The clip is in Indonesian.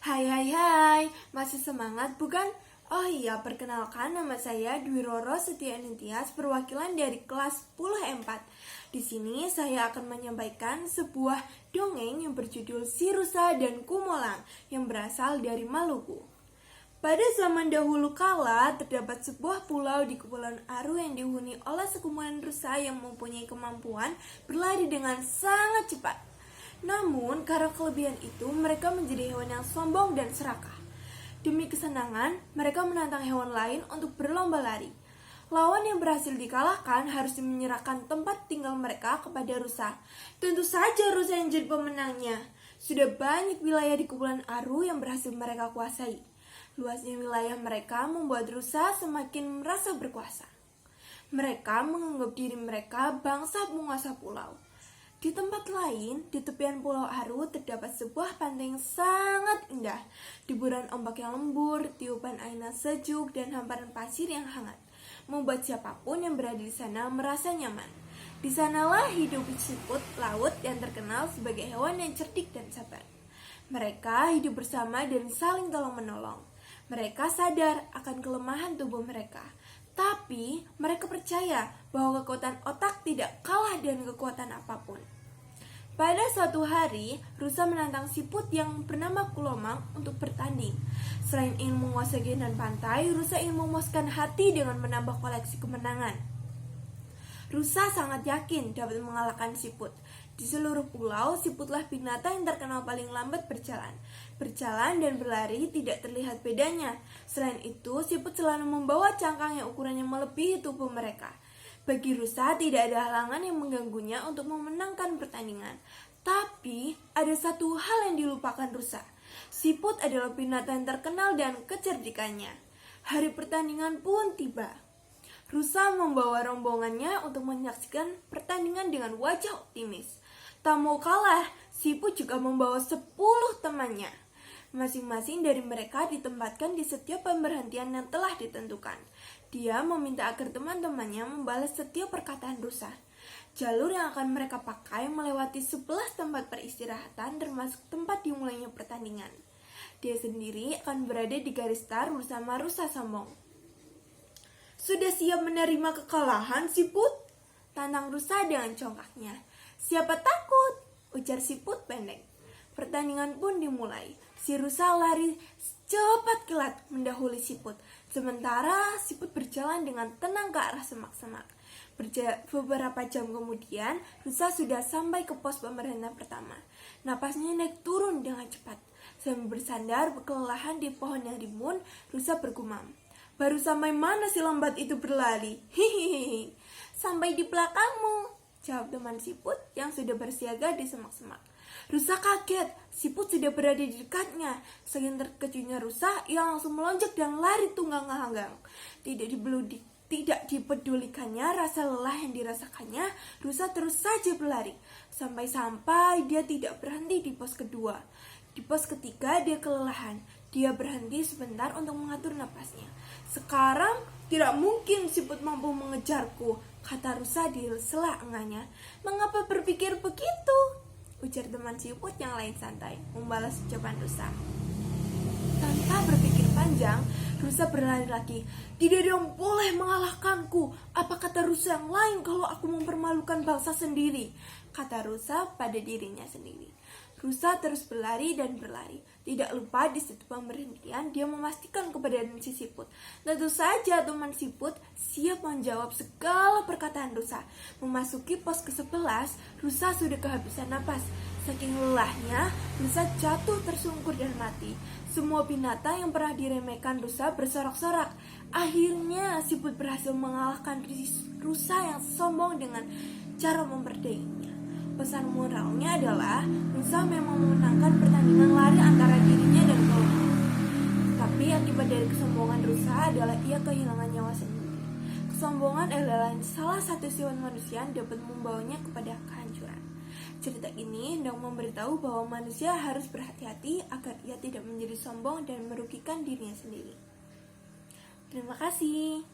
Hai hai hai, masih semangat bukan? Oh iya, perkenalkan nama saya Dwi Roro Setia Nintias, perwakilan dari kelas 10 E4. Di sini saya akan menyampaikan sebuah dongeng yang berjudul Si Rusa dan Kumolang yang berasal dari Maluku. Pada zaman dahulu kala, terdapat sebuah pulau di Kepulauan Aru yang dihuni oleh sekumpulan rusa yang mempunyai kemampuan berlari dengan sangat cepat. Namun, karena kelebihan itu, mereka menjadi hewan yang sombong dan serakah. Demi kesenangan, mereka menantang hewan lain untuk berlomba lari. Lawan yang berhasil dikalahkan harus menyerahkan tempat tinggal mereka kepada rusa. Tentu saja rusa yang jadi pemenangnya. Sudah banyak wilayah di Kepulauan Aru yang berhasil mereka kuasai. Luasnya wilayah mereka membuat rusa semakin merasa berkuasa. Mereka menganggap diri mereka bangsa penguasa pulau. Di tempat lain, di tepian Pulau Aru terdapat sebuah pantai yang sangat indah. Deburan ombak yang lembur, tiupan angin sejuk, dan hamparan pasir yang hangat membuat siapapun yang berada di sana merasa nyaman. Di sanalah hidup siput laut yang terkenal sebagai hewan yang cerdik dan sabar. Mereka hidup bersama dan saling tolong-menolong. Mereka sadar akan kelemahan tubuh mereka. Tapi mereka percaya bahwa kekuatan otak tidak kalah dengan kekuatan apapun. Pada suatu hari, rusa menantang siput yang bernama Kulomang untuk bertanding. Selain ingin menguasai keindahan pantai, rusa ingin memuaskan hati dengan menambah koleksi kemenangan. Rusa sangat yakin dapat mengalahkan siput. Di seluruh pulau, siputlah binatang yang terkenal paling lambat berjalan. Berjalan dan berlari tidak terlihat bedanya. Selain itu, siput selalu membawa cangkang yang ukurannya melebihi tubuh mereka. Bagi rusa tidak ada halangan yang mengganggunya untuk memenangkan pertandingan. Tapi ada satu hal yang dilupakan rusa. Siput adalah binatang yang terkenal dan kecerdikannya. Hari pertandingan pun tiba. Rusa membawa rombongannya untuk menyaksikan pertandingan dengan wajah optimis. Tak mau kalah, siput juga membawa 10 temannya. Masing-masing dari mereka ditempatkan di setiap pemberhentian yang telah ditentukan. Dia meminta agar teman-temannya membalas setiap perkataan rusa. Jalur yang akan mereka pakai melewati 11 tempat peristirahatan termasuk tempat dimulainya pertandingan. Dia sendiri akan berada di garis start bersama rusa sombong. Sudah siap menerima kekalahan, siput? Tantang rusa dengan congkaknya. Siapa takut? Ujar siput pendek. Pertandingan pun dimulai. Si rusa lari cepat kilat mendahului siput. Sementara siput berjalan dengan tenang ke arah semak-semak. Beberapa jam kemudian, rusa sudah sampai ke pos pemberhentian pertama. Napasnya naik turun dengan cepat. Sambil bersandar kelelahan di pohon yang rimbun, rusa bergumam. Baru sampai mana si lambat itu berlari? Hihihi. Sampai di belakangmu, jawab teman siput yang sudah bersiaga di semak-semak. Rusa kaget, siput sudah berada di dekatnya. Saking terkejutnya rusa, ia langsung melonjak dan lari tunggang-langgang. Tidak dipedulikannya rasa lelah yang dirasakannya, rusa terus saja berlari. Sampai-sampai dia tidak berhenti di pos kedua. Di pos ketiga dia kelelahan. Dia berhenti sebentar untuk mengatur napasnya. Sekarang tidak mungkin siput mampu mengejarku, kata rusa di sela engahnya. Mengapa berpikir begitu? Ujar teman siput yang lain santai, membalas ucapan rusa. Tanpa berpikir panjang, rusa berlari lagi. Tidak ada yang boleh mengalahkanku. Apa kata rusa yang lain kalau aku mempermalukan bangsa sendiri? Kata rusa pada dirinya sendiri. Rusa terus berlari dan berlari. Tidak lupa di setiap pemberhentian dia memastikan kepada si siput. Tentu saja teman siput siap menjawab segala perkataan rusa. Memasuki pos ke-11, rusa sudah kehabisan napas. Saking lelahnya, rusa jatuh tersungkur dan mati. Semua binatang yang pernah diremehkan rusa bersorak-sorak. Akhirnya siput berhasil mengalahkan rusa yang sombong dengan cara memperdayainya. Pesan moralnya adalah rusa memang memenangkan pertandingan lari antara dirinya dan kawannya. Tapi akibat dari kesombongan rusa adalah ia kehilangan nyawa sendiri. Kesombongan adalah salah satu sifat manusia yang dapat membawanya kepada kehancuran. Cerita ini hendak memberitahu bahwa manusia harus berhati-hati agar ia tidak menjadi sombong dan merugikan dirinya sendiri. Terima kasih.